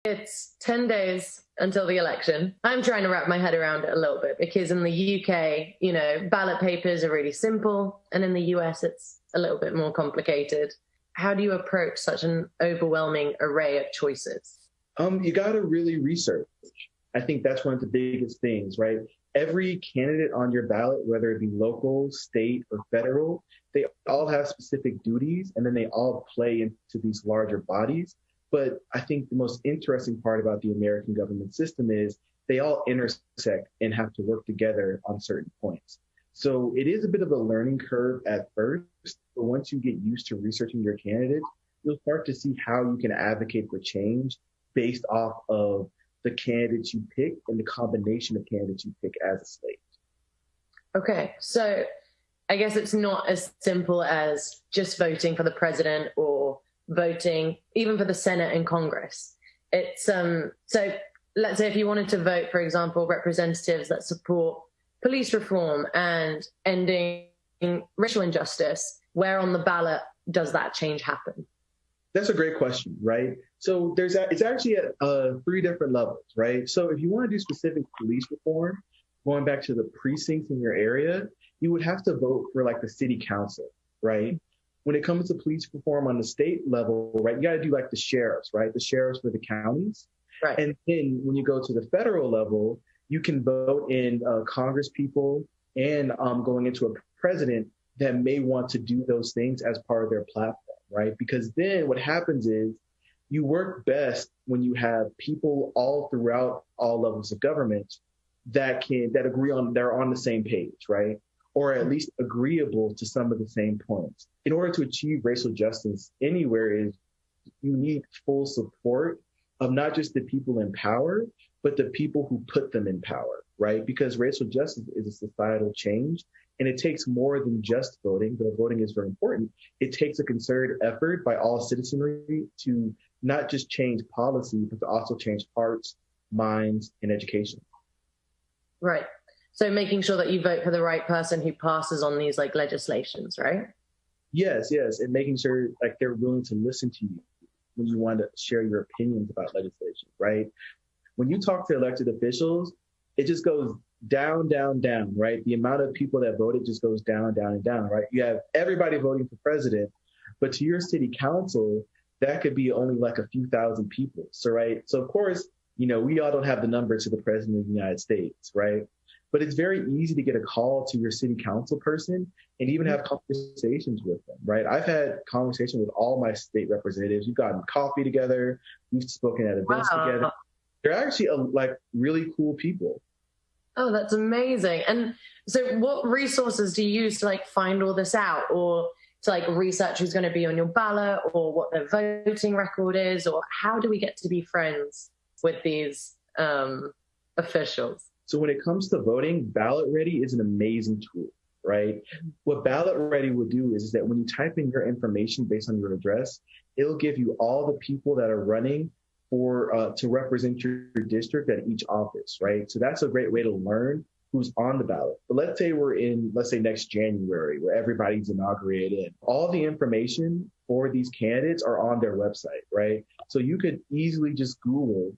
It's 10 days until the election. I'm trying to wrap my head around it a little bit because in the UK, ballot papers are really simple, and in the US, it's a little bit more complicated. How do you approach such an overwhelming array of choices? You got to really research. I think that's one of the biggest things, right? Every candidate on your ballot, whether it be local, state, or federal, they all have specific duties, and then they all play into these larger bodies. But I think the most interesting part about the American government system is they all intersect and have to work together on certain points. So it is a bit of a learning curve at first, but once you get used to researching your candidates, you'll start to see how you can advocate for change based off of the candidates you pick and the combination of candidates you pick as a slate. Okay, so I guess it's not as simple as just voting for the president or voting even for the Senate and Congress. It's so let's say if you wanted to vote, for example, representatives that support police reform and ending racial injustice, where on the ballot does that change happen? That's a great question, right? So it's actually at three different levels, right? So if you want to do specific police reform, going back to the precincts in your area, you would have to vote for like the city council, right? When it comes to police reform on the state level, right, you got to do like the sheriffs, right? The sheriffs for the counties. Right. And then when you go to the federal level, you can vote in Congress people and going into a president that may want to do those things as part of their platform, right? Because then what happens is you work best when you have people all throughout all levels of government that agree on, they're on the same page, right? Or at least agreeable to some of the same points. In order to achieve racial justice anywhere is you need full support of not just the people in power, but the people who put them in power, right? Because racial justice is a societal change, and it takes more than just voting, though voting is very important. It takes a concerted effort by all citizenry to not just change policy, but to also change hearts, minds, and education. Right. So making sure that you vote for the right person who passes on these like legislations, right? Yes. And making sure like they're willing to listen to you when you want to share your opinions about legislation, right? When you talk to elected officials, it just goes down, right? The amount of people that voted just goes down, and down, right? You have everybody voting for president, but to your city council, that could be only like a few thousand people. So, right. So of course, we all don't have the number to the president of the United States, right? But it's very easy to get a call to your city council person and even have conversations with them, right? I've had conversations with all my state representatives. We've gotten coffee together. We've spoken at events together. They're actually like really cool people. Oh, that's amazing. And so what resources do you use to like find all this out, or to like research who's going to be on your ballot or what their voting record is, or how do we get to be friends with these officials? So when it comes to voting, Ballot Ready is an amazing tool, right? What Ballot Ready will do is that when you type in your information based on your address, it'll give you all the people that are running for to represent your district at each office, right? So that's a great way to learn who's on the ballot. But let's say we're in, let's say next January, where everybody's inaugurated. All the information for these candidates are on their website, right? So you could easily just Google,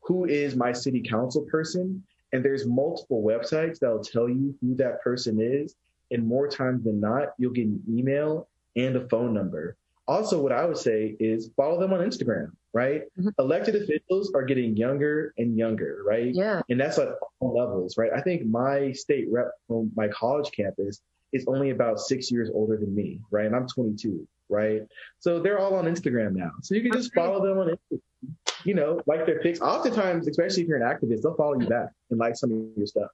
who is my city council person? And there's multiple websites that'll tell you who that person is. And more times than not, you'll get an email and a phone number. Also, what I would say is follow them on Instagram, right? Mm-hmm. Elected officials are getting younger and younger, right? Yeah. And that's at all levels, right? I think my state rep from my college campus is only about 6 years older than me, right? And I'm 22, right? So they're all on Instagram now. So you can just follow them on Instagram. Like their pics. Oftentimes, especially if you're an activist, they'll follow you back and like some of your stuff.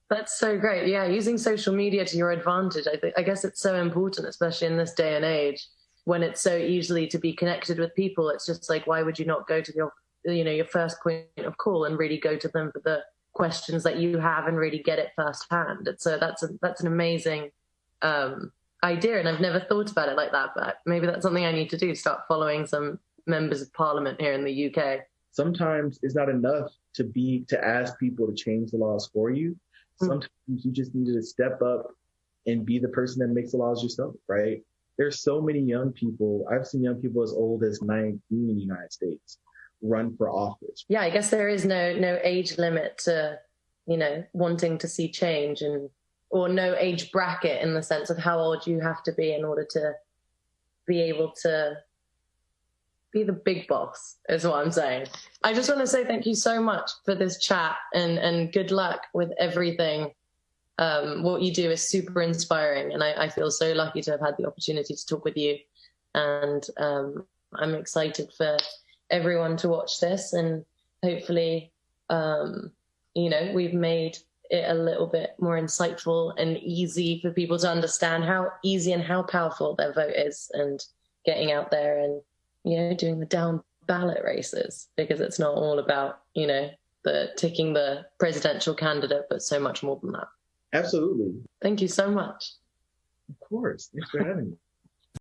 That's so great. Yeah, using social media to your advantage. I guess it's so important, especially in this day and age when it's so easily to be connected with people. It's just like, why would you not go to your first point of call and really go to them for the questions that you have and really get it firsthand? That's an amazing idea, and I've never thought about it like that. But maybe that's something I need to do. Start following some members of parliament here in the UK. Sometimes it's not enough to ask people to change the laws for you. Sometimes you just need to step up and be the person that makes the laws yourself, right? There's so many young people. I've seen young people as old as 19 in the United States run for office. Yeah, I guess there is no age limit to, wanting to see change, or no age bracket in the sense of how old you have to be in order to be able to be the big boss, is what I'm saying. I just want to say thank you so much for this chat, and good luck with everything. What you do is super inspiring, and I feel so lucky to have had the opportunity to talk with you. And I'm excited for everyone to watch this, and hopefully, we've made it a little bit more insightful and easy for people to understand how easy and how powerful their vote is, and getting out there and, doing the down ballot races, because it's not all about, the ticking the presidential candidate, but so much more than that. Absolutely. Thank you so much. Of course. Thanks for having me.